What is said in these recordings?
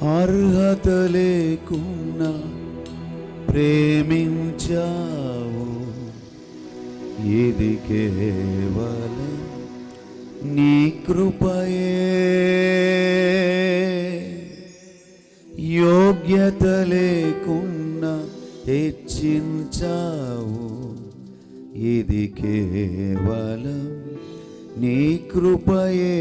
అర్హత లేకున్నా ప్రేమించావు, ఇది కేవలం నీ కృపయే. యోగ్యత లేకున్నా హెచ్చించావు, ఇది కేవలం నీ కృపయే.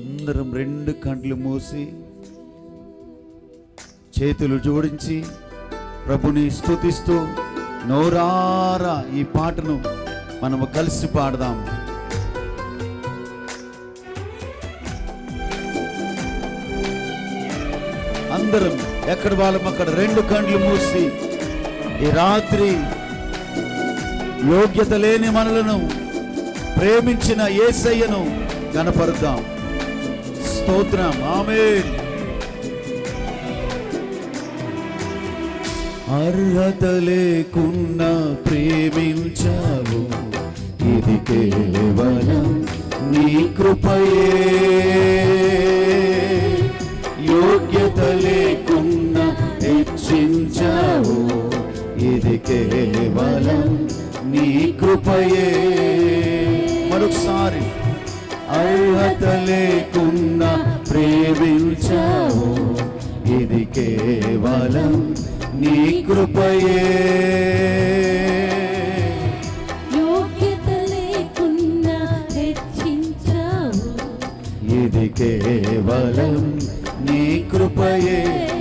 అందరం రెండు కండ్లు మూసి చేతులు జోడించి ప్రభుని స్తుతిస్తూ నోరారా ఈ పాటను మనము కలిసి పాడదాం. అందరం ఎక్కడ వాళ్ళం అక్కడ రెండు కండ్లు మూసి ఈ రాత్రి యోగ్యత లేని మనలను ప్రేమించిన యేసయ్యను గణపరుద్దాం. స్తోత్రం. ఆమేన్. అర్హత లేకున్నా ప్రేమించావు, ఇది కేవలం నీ కృపయే. యోగ్యత లేకున్నా హెచ్చించావు, ఇది కేవలం నీ కృపయే. మరొకసారి. అర్హత లేకున్నా ప్రేమించావు, ఇది కేవలం నీ కృపయే. యోగ్యత లేకున్నా హెచ్చించావు, ఇది కేవలం నీ కృపయే.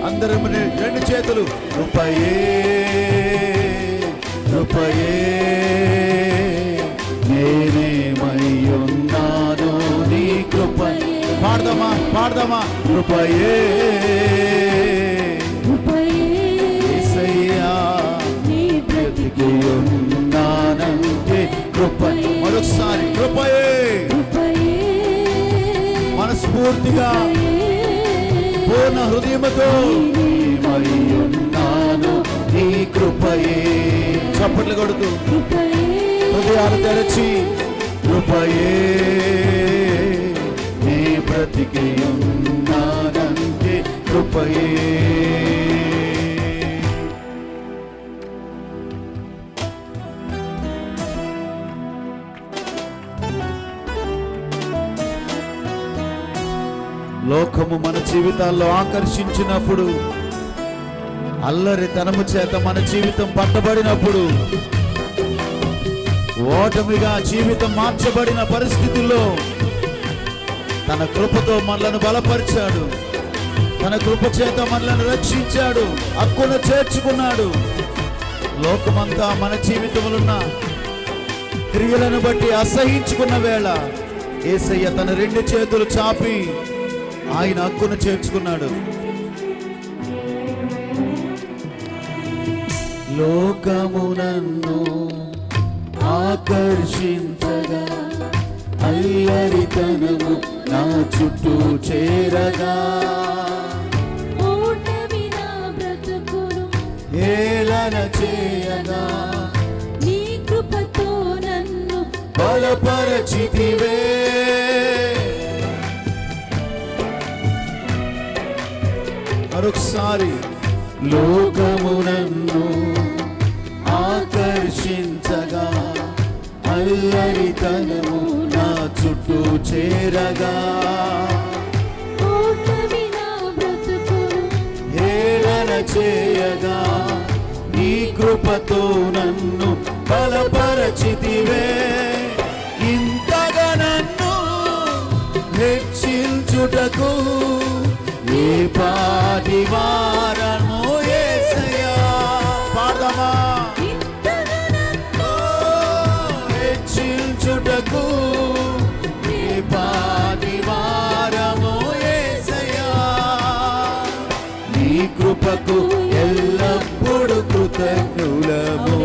అందరం రెండు చేతులు. కృపయే కృపయే నేనేమయ్యున్నాను నీ కృపయే. పాడదామా పాడదామా. కృపయే ఉన్నానంటే కృప. మరొకసారి. కృపయే మనస్ఫూర్తిగా పూర్ణ హృదయముతో ఉన్నాను నీ కృపయే. చప్పట్లు కొడుతూ హృదయాలు తెరచి కృపయే నీ బ్రతికి ఉన్నానంటే కృపయే. లోకము మన జీవితాల్లో ఆకర్షించినప్పుడు, అల్లరితనము చేత మన జీవితం పట్టబడినప్పుడు, ఓటమిగా జీవితం మార్చబడిన పరిస్థితుల్లో తన కృపతో మనలను బలపరిచాడు. తన కృప చేత మనలను రక్షించాడు, హక్కున చేర్చుకున్నాడు. లోకమంతా మన జీవితంలోన్న క్రియలను బట్టి అసహించుకున్న వేళ యేసయ్య తన రెండు చేతులు చాపి ఆయన హక్కును చేర్చుకున్నాడు. లోకము నన్ను ఆకర్షించగా, అల్లరితనము నా చుట్టూ చేరగా, ఓటమి నా బ్రతుకును హేళన చేయగా, నీ కృపతో నన్ను బలపరచితివే. మరొకసారి. లోకము నన్ను ఆకర్షించగా, అల్లరితనము నా చుట్టూ చేరగా, ఓటమి నా బ్రతుకును హేళన చేయగా, నీ కృపతో నన్ను బలపరచితివే. ఇంతగా నన్ను హెచ్చించుటకు ఏ పాటి వారము యేసయ్యా. పాడదామా. హెచ్చించుటకు ఏ పాటి వారము యేసయ్యా. నీ కృపకు ఎల్లప్పుడూ కృతజ్ఞులము,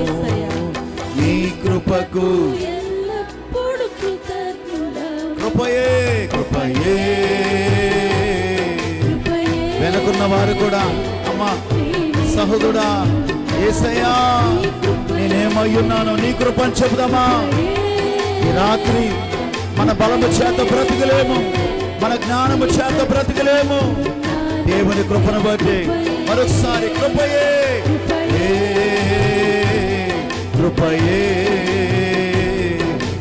నీ కృపకు ఎల్లప్పుడూ కృతజ్ఞుడము. కృపయే కృపయే. వెనుకున్న వారు కూడా, అమ్మా సహోదరుడా, యేసయ్యా నేనేమయ్యున్నాను నీ కృపను చెబుదామా. ఈ రాత్రి మన బలము చేత బ్రతకలేము, మన జ్ఞానము చేత బ్రతకలేము. దేవుని కృపను బట్టి మరొకసారి కృపయే, కృపయే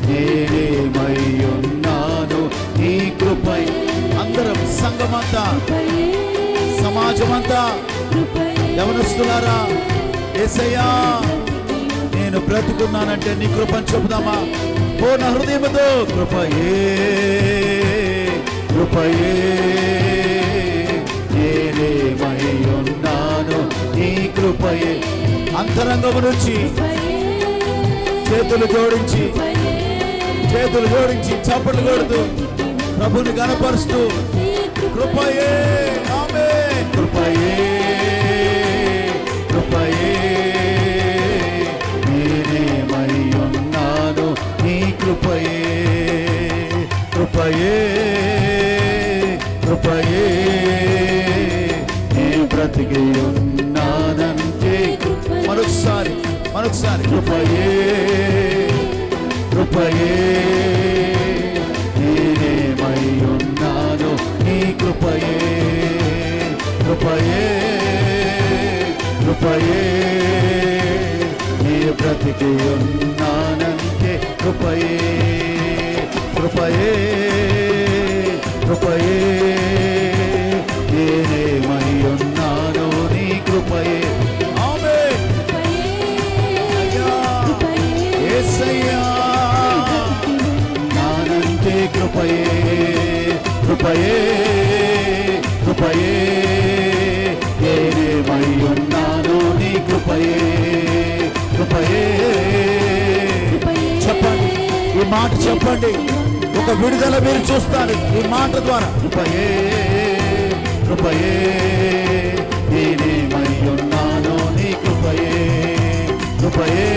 నేనేమై ఉన్నాను నీ కృపయే. అందరం సంఘమంతా, సమాజమంతా, యవనస్తులారా, యేసయ్యా నేను బ్రతుకున్నానంటే నీ కృపను చెబుదామా పూర్ణ హృదయముతో. కృపయే, కృపయే నేనేమై ఉన్నాను నీ కృపయే. అంతరంగము నుంచి చేతులు జోడించి చప్పట్లు కొడుతూ ప్రభుని గణపరుస్తూ కృపయే, ఆమేన్. కృపయే, కృపయే నేనేమై ఉన్నాను నీ కృపయే. కృపయే, కృపయే నే బ్రతికి ఉన్నానంటే. మరొకసారి కృపయే, కృపయే నేనేమై ఉన్నాను నీ కృపయే. కృపయే, కృపయే నీ బ్రతికి ఉన్నానంటే. కృపయే, కృపయే, కృపయే నేనేమై ఉన్నాను నీ కృపయే. ఆమేన్. యేసయ్యా నానంటే కృపయే, కృపయే, కృపయే నేనేమై ఉన్నాను నీ కృపయే. కృపయే. చెప్పండి, ఈ మాట చెప్పండి, ఒక విడుదల మీరు చూస్తారు ఈ మాట ద్వారా. కృపయే, కృపయే నేనేమై ఉన్నాను నీ కృపయే. కృపయే,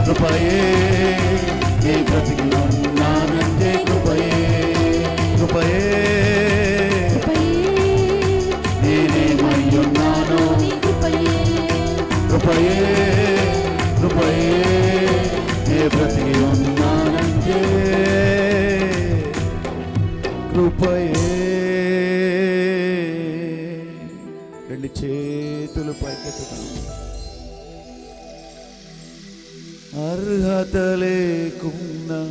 కృపయే నీ బ్రతికి ఉన్నానంటే. కృపయే, కృపయే నేనేమై ఉన్నాను. కృపయే, కృపయే నీ బ్రతికి ఉన్నానంటే. కృపయే. రెండు చేతులు పైకెత్తుతాం. అర్హత లేకున్నా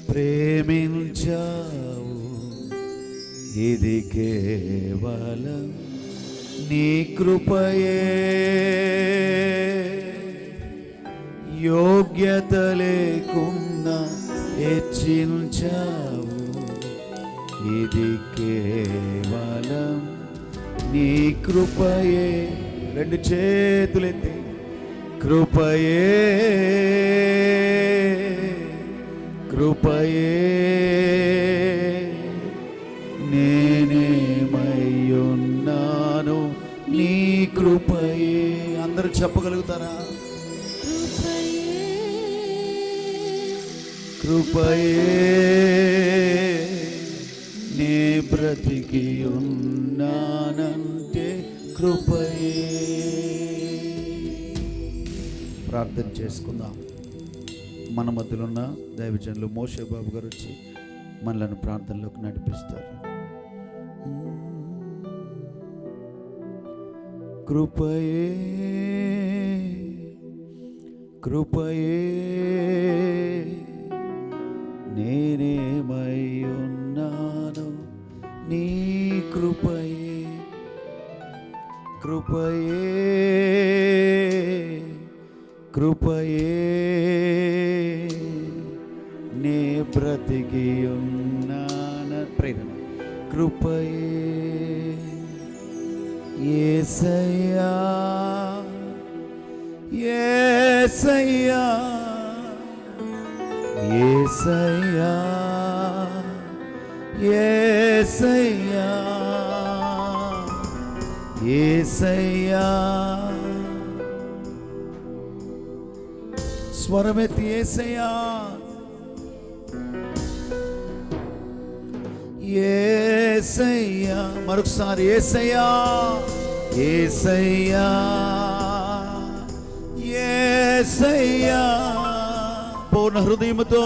ప్రేమించావు, ఇది కేవలం నీ కృపయే. యోగ్యత లేకున్నా హెచ్చించావు, ఇది కేవలం నీ కృపయే. రెండు చేతులెత్తి కృపయే, కృపయే నేనేమై ఉన్నాను నీ కృపయే. అందరూ చెప్పగలుగుతారా? కృపయే నే బ్రతికి ఉన్నానంటే. కృపయే. ప్రార్థన చేసుకుందాం. మన మధ్యలో ఉన్న దైవజనులు మోషే బాబు గారు వచ్చి మనలను ప్రార్థనలోకి నడిపిస్తారు. కృపయే, కృపయే నేనేమై ఉన్నాను నీ కృపయే. కృపయే, కృపయే నే బ్రతికి ఉన్నాన. ప్రేరణ. కృపయే. యేసయ్యా, యేసయ్యా, యేసయ్యా, యేసయ్యా, యేసయ్యా. స్వరమెత్తి యేసయ్యా, యేసయ్యా. మరొకసారి యేసయ్యా, యేసయ్యా, యేసయ్యా. పూర్ణ హృదయముతో